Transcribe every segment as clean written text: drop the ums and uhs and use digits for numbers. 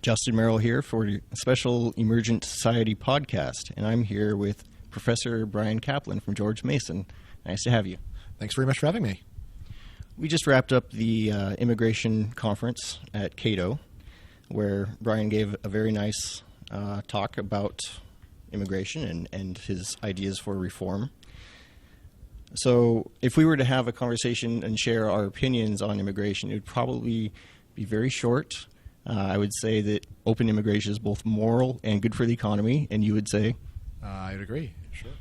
Justin Merrill here for the Special Emergent Society podcast, and I'm here with Professor Bryan Caplan from George Mason. Nice to have you. Thanks very much for having me. We just wrapped up the immigration conference at Cato, where Bryan gave a very nice talk about immigration and his ideas for reform. So if we were to have a conversation and share our opinions on immigration, it would probably be very short. I would say that open immigration is both moral and good for the economy, and you would say? I would agree, sure.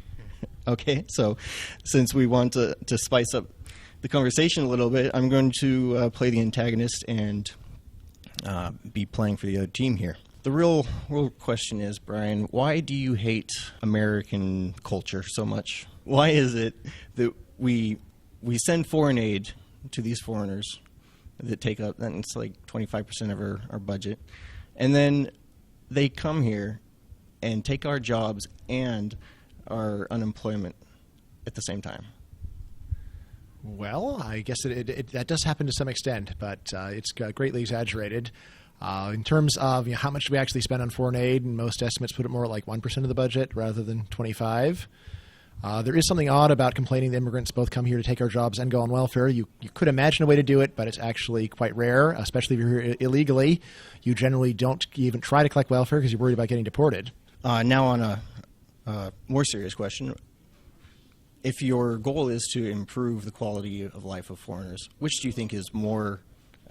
Okay, so since we want to spice up the conversation a little bit, I'm going to play the antagonist and be playing for the other team here. The real question is, Bryan, why do you hate American culture so much? Why is it that we send foreign aid to these foreigners that take up, and it's like 25% of our budget, and then they come here and take our jobs and our unemployment at the same time? Well, I guess that does happen to some extent, but it's greatly exaggerated. In terms of how much do we actually spend on foreign aid, and most estimates put it more like 1% of the budget rather than 25%. There is something odd about complaining that immigrants both come here to take our jobs and go on welfare. You could imagine a way to do it, but it's actually quite rare, especially if you're here illegally. You generally don't even try to collect welfare because you're worried about getting deported. Now on a more serious question, if your goal is to improve the quality of life of foreigners, which do you think is more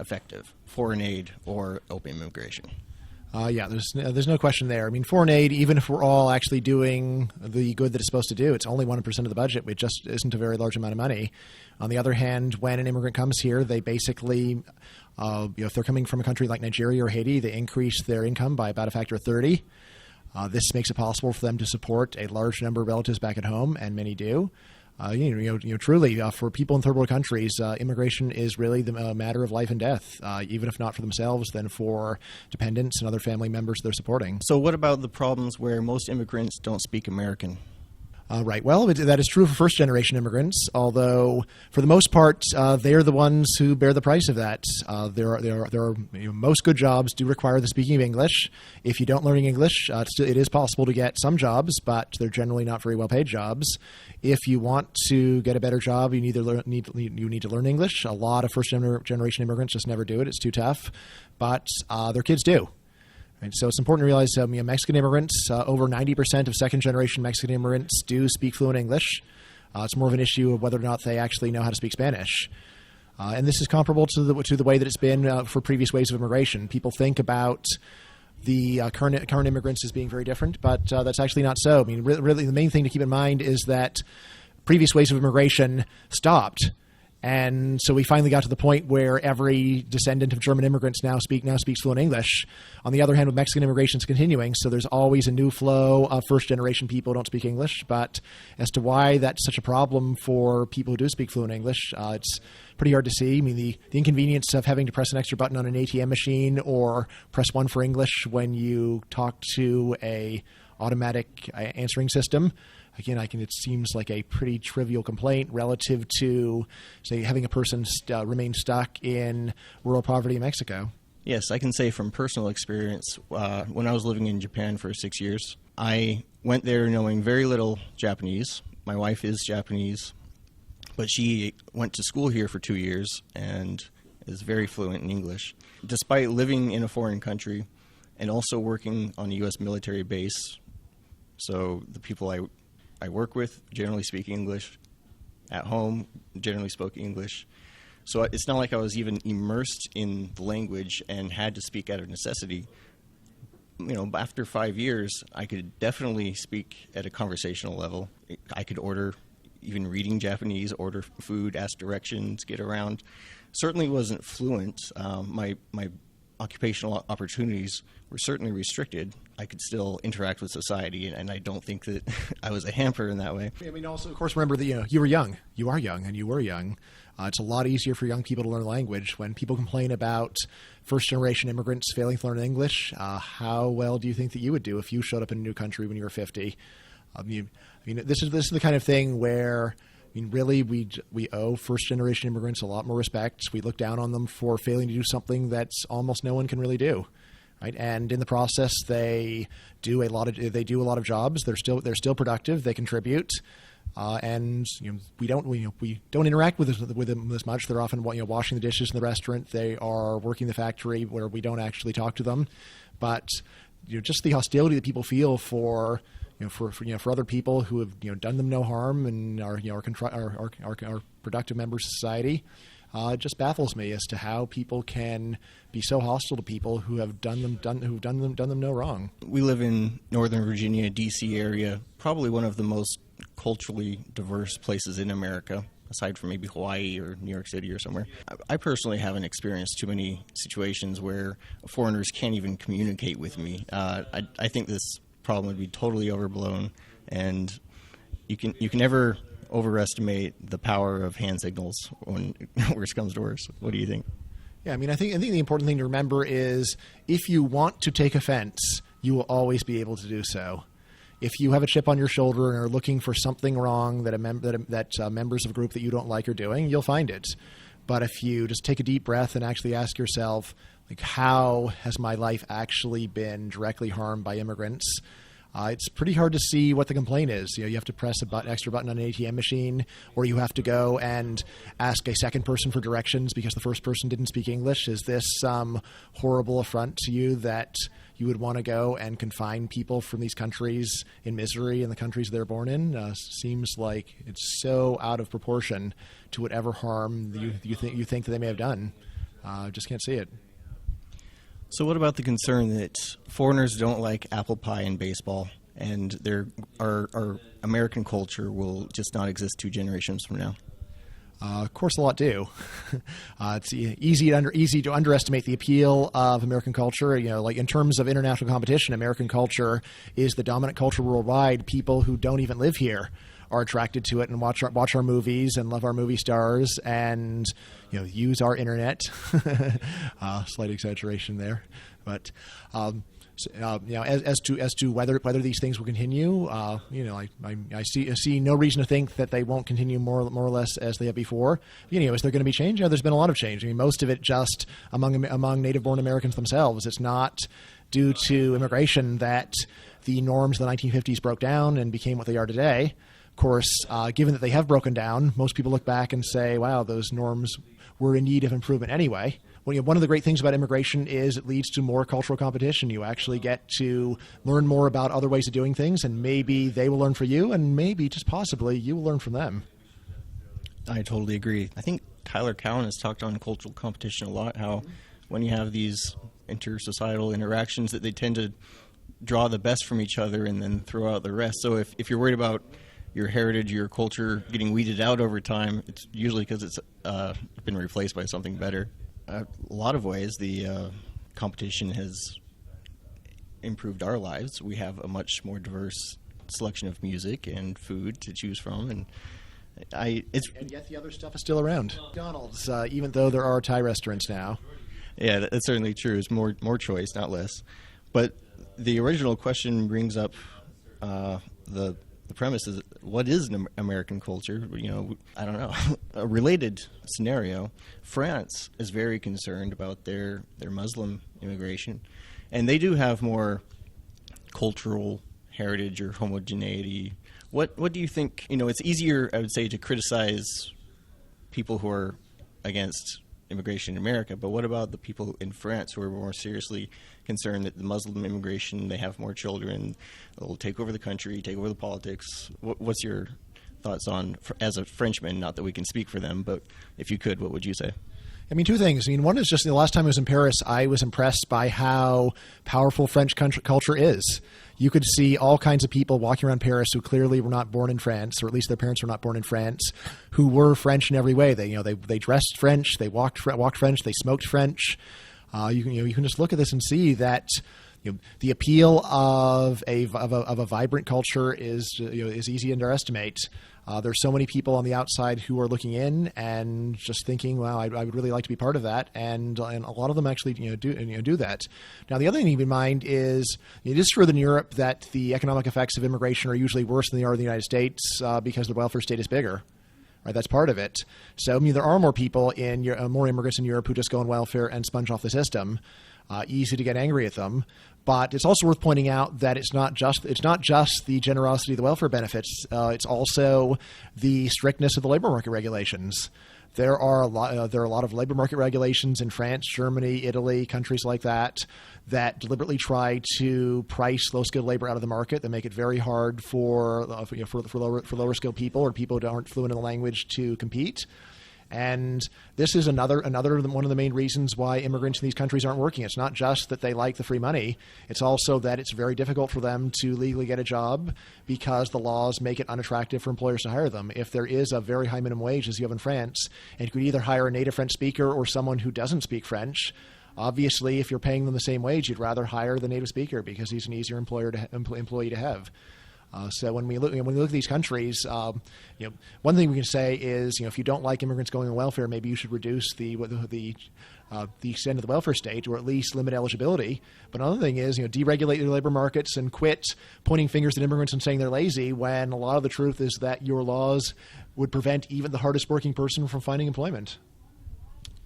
effective, foreign aid or open immigration? There's no question there. I mean, foreign aid, even if we're all actually doing the good that it's supposed to do, it's only 1% of the budget. It just isn't a very large amount of money. On the other hand, when an immigrant comes here, they basically, if they're coming from a country like Nigeria or Haiti, they increase their income by about a factor of 30. This makes it possible for them to support a large number of relatives back at home, and many do. Truly, for people in third world countries, immigration is really the matter of life and death, even if not for themselves, then for dependents and other family members they're supporting. So what about the problems where most immigrants don't speak American? Right. Well, that is true for first-generation immigrants, although for the most part, they are the ones who bear the price of that. There are most good jobs do require the speaking of English. If you don't learn English, it is possible to get some jobs, but they're generally not very well-paid jobs. If you want to get a better job, you need to learn English. A lot of first-generation immigrants just never do it. It's too tough, but their kids do. Right, so it's important to realize Mexican immigrants, over 90% of second-generation Mexican immigrants do speak fluent English. It's more of an issue of whether or not they actually know how to speak Spanish. And this is comparable to the way that it's been for previous waves of immigration. People think about the current immigrants as being very different, but that's actually not so. I mean, really, the main thing to keep in mind is that previous waves of immigration stopped. And so we finally got to the point where every descendant of German immigrants now speaks fluent English. On the other hand, with Mexican immigration is continuing, so there's always a new flow of first-generation people who don't speak English. But as to why that's such a problem for people who do speak fluent English, it's pretty hard to see. I mean, the inconvenience of having to press an extra button on an ATM machine or press 1 for English when you talk to a automatic answering system. Again, it seems like a pretty trivial complaint relative to, say, having a person remain stuck in rural poverty in Mexico. Yes, I can say from personal experience, when I was living in Japan for 6 years, I went there knowing very little Japanese. My wife is Japanese, but she went to school here for 2 years and is very fluent in English. Despite living in a foreign country and also working on a U.S. military base, so the people I work with generally speak English. At home, generally spoke English. So it's not like I was even immersed in the language and had to speak out of necessity. After 5 years, I could definitely speak at a conversational level. I could order, even reading Japanese, order food, ask directions, get around. Certainly wasn't fluent. My occupational opportunities were certainly restricted. I could still interact with society, and I don't think that I was a hamper in that way. I mean, also, of course, remember that you were young. You are young, and you were young. It's a lot easier for young people to learn language. When people complain about first-generation immigrants failing to learn English, how well do you think that you would do if you showed up in a new country when you were 50? This is the kind of thing where really, we owe first-generation immigrants a lot more respect. We look down on them for failing to do something that almost no one can really do. right? And in the process, they do a lot of jobs. They're still productive. They contribute. And we don't interact with them as much. They're often washing the dishes in the restaurant. They are working the factory where we don't actually talk to them. But just the hostility that people feel for other people who have done them no harm and are productive members of society. It just baffles me as to how people can be so hostile to people who have done them no wrong. We live in Northern Virginia, D.C. area, probably one of the most culturally diverse places in America, aside from maybe Hawaii or New York City or somewhere. I personally haven't experienced too many situations where foreigners can't even communicate with me. I think this problem would be totally overblown, and you can never overestimate the power of hand signals when worse comes to worse. What do you think? Yeah, I think the important thing to remember is if you want to take offense, you will always be able to do so. If you have a chip on your shoulder and are looking for something wrong that members of a group that you don't like are doing, you'll find it. But if you just take a deep breath and actually ask yourself, how has my life actually been directly harmed by immigrants? It's pretty hard to see what the complaint is. You have to press extra button on an ATM machine, or you have to go and ask a second person for directions because the first person didn't speak English. Is this some horrible affront to you that you would want to go and confine people from these countries in misery in the countries they're born in? Seems like it's so out of proportion to whatever harm you think that they may have done. Just can't see it. So what about the concern that foreigners don't like apple pie and baseball, and our American culture will just not exist 2 generations from now? Of course, a lot do. It's easy to underestimate the appeal of American culture. In terms of international competition, American culture is the dominant culture worldwide. People who don't even live here are attracted to it and watch our movies and love our movie stars and use our internet. Slight exaggeration there, but as to whether these things will continue, I see no reason to think that they won't continue more or less as they have before. Is there going to be change? There's been a lot of change. Most of it just among native-born Americans themselves. It's not due to immigration that the norms of the 1950s broke down and became what they are today. Of course, given that they have broken down, most people look back and say, wow, those norms were in need of improvement anyway. One of the great things about immigration is it leads to more cultural competition. You actually get to learn more about other ways of doing things, and maybe they will learn from you, and maybe, just possibly, you will learn from them. I totally agree. I think Tyler Cowen has talked on cultural competition a lot, how when you have these intersocietal interactions that they tend to draw the best from each other and then throw out the rest. So if you're worried about your heritage, your culture getting weeded out over time, it's usually because it's been replaced by something better. A lot of ways, the competition has improved our lives. We have a much more diverse selection of music and food to choose from, and yet the other stuff is still around. McDonald's, even though there are Thai restaurants now. Yeah, that's certainly true. It's more choice, not less. But the original question brings up the premise is, what is an American culture? I don't know. A related scenario, France is very concerned about their Muslim immigration, and they do have more cultural heritage or homogeneity. What do you think? It's easier, I would say, to criticize people who are against immigration in America, but what about the people in France who are more seriously concerned that the Muslim immigration, they have more children, they'll take over the country, take over the politics? What's your thoughts on, as a Frenchman, not that we can speak for them, but if you could, what would you say? 2 things. One is just the last time I was in Paris, I was impressed by how powerful French culture is. You could see all kinds of people walking around Paris who clearly were not born in France, or at least their parents were not born in France, who were French in every way. They dressed French, they walked French, they smoked French. You can just look at this and see that the appeal of a vibrant culture is easy to underestimate. There's so many people on the outside who are looking in and just thinking, "Wow, I would really like to be part of that," and a lot of them actually do that. Now, the other thing to keep in mind is it is true that in Europe that the economic effects of immigration are usually worse than they are in the United States because the welfare state is bigger. Right, that's part of it. So there are more people more immigrants in Europe who just go on welfare and sponge off the system. easy to get angry at them. But it's also worth pointing out that it's not just the generosity of the welfare benefits. It's also the strictness of the labor market regulations. There are a lot of labor market regulations in France, Germany, Italy, countries like that deliberately try to price low-skilled labor out of the market. They make it very hard for lower-skilled people or people who aren't fluent in the language to compete. And this is another one of the main reasons why immigrants in these countries aren't working. It's not just that they like the free money. It's also that it's very difficult for them to legally get a job because the laws make it unattractive for employers to hire them. If there is a very high minimum wage, as you have in France, and you could either hire a native French speaker or someone who doesn't speak French, obviously, if you're paying them the same wage, you'd rather hire the native speaker because he's an easier employee to have. So when we look at these countries, one thing we can say is, if you don't like immigrants going on welfare, maybe you should reduce the extent of the welfare state, or at least limit eligibility. But another thing is, deregulate your labor markets and quit pointing fingers at immigrants and saying they're lazy, when a lot of the truth is that your laws would prevent even the hardest working person from finding employment.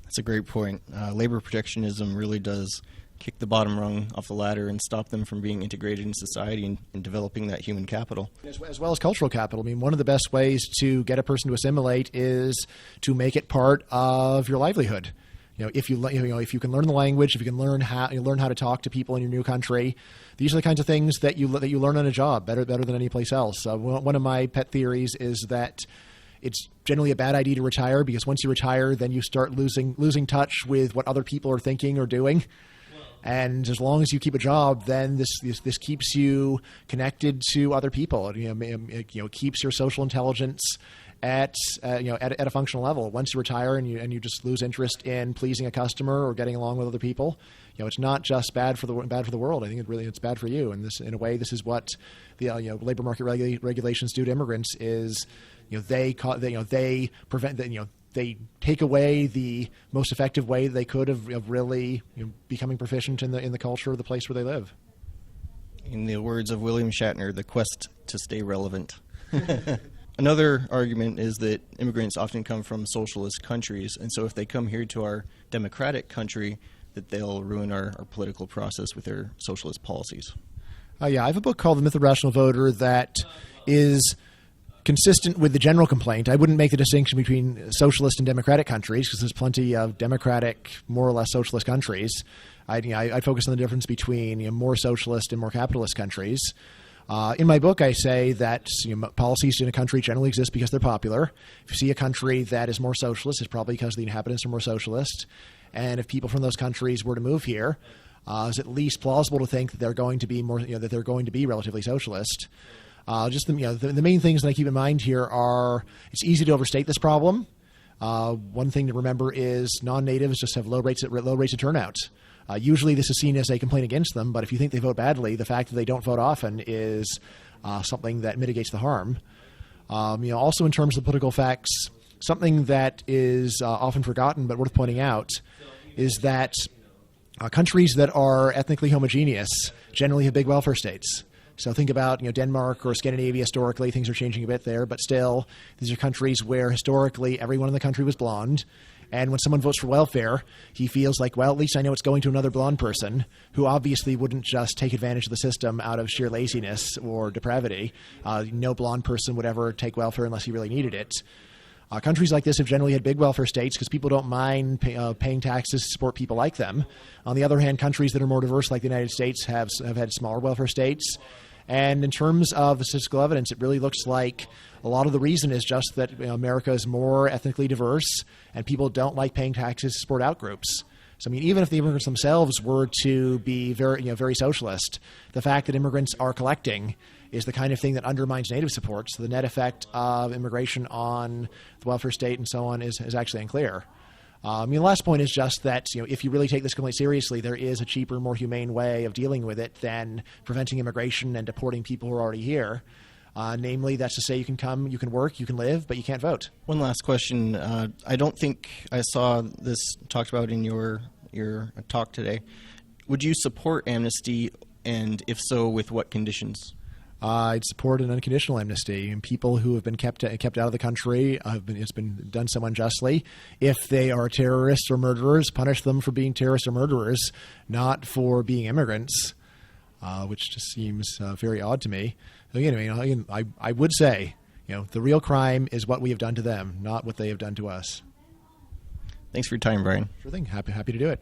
That's a great point. Labor protectionism really does kick the bottom rung off the ladder and stop them from being integrated in society and developing that human capital. As well as cultural capital. I mean, one of the best ways to get a person to assimilate is to make it part of your livelihood. If you can learn the language, if you can learn how to talk to people in your new country, these are the kinds of things that you learn on a job better than any place else. One of my pet theories is that it's generally a bad idea to retire, because once you retire, then you start losing touch with what other people are thinking or doing. And as long as you keep a job, then this keeps you connected to other people. It keeps your social intelligence at a functional level. Once you retire and you just lose interest in pleasing a customer or getting along with other people, it's not just bad for the world. I think it's bad for you. And this, in a way, this is what the labor market regulations do to immigrants. Is they prevent that they take away the most effective way they could of really becoming proficient in the culture of the place where they live. In the words of William Shatner, the quest to stay relevant. Another argument is that immigrants often come from socialist countries, and so if they come here to our democratic country, that they'll ruin our political process with their socialist policies. I have a book called The Myth of Rational Voter that is consistent with the general complaint. I wouldn't make the distinction between socialist and democratic countries, because there's plenty of democratic, more or less socialist countries. I focus on the difference between more socialist and more capitalist countries. In my book, I say that policies in a country generally exist because they're popular. If you see a country that is more socialist, it's probably because the inhabitants are more socialist. And if people from those countries were to move here, it's at least plausible to think that they're going to be relatively socialist. The main things that I keep in mind here are, it's easy to overstate this problem. One thing to remember is non-natives just have low rates of turnout. Usually this is seen as a complaint against them, but if you think they vote badly, the fact that they don't vote often is something that mitigates the harm. Also in terms of political facts, something that is often forgotten but worth pointing out is that countries that are ethnically homogeneous generally have big welfare states. So think about Denmark or Scandinavia. Historically, things are changing a bit there, but still, these are countries where historically everyone in the country was blonde. And when someone votes for welfare, he feels like, well, at least I know it's going to another blonde person who obviously wouldn't just take advantage of the system out of sheer laziness or depravity. No blonde person would ever take welfare unless he really needed it. Countries like this have generally had big welfare states because people don't mind paying taxes to support people like them. On the other hand, countries that are more diverse, like the United States, have had smaller welfare states. And in terms of the statistical evidence, it really looks like a lot of the reason is just that America is more ethnically diverse and people don't like paying taxes to support outgroups. So, even if the immigrants themselves were to be very socialist, the fact that immigrants are collecting is the kind of thing that undermines native support. So the net effect of immigration on the welfare state and so on is actually unclear. The last point is just that if you really take this complaint seriously, there is a cheaper, more humane way of dealing with it than preventing immigration and deporting people who are already here. Namely, that's to say you can come, you can work, you can live, but you can't vote. One last question. I don't think I saw this talked about in your talk today. Would you support Amnesty, and if so, with what conditions? I'd support an unconditional amnesty. And people who have been kept out of the country it's been done so unjustly. If they are terrorists or murderers, punish them for being terrorists or murderers, not for being immigrants, which just seems very odd to me. Again, I would say, the real crime is what we have done to them, not what they have done to us. Thanks for your time, Bryan. Sure thing. Happy to do it.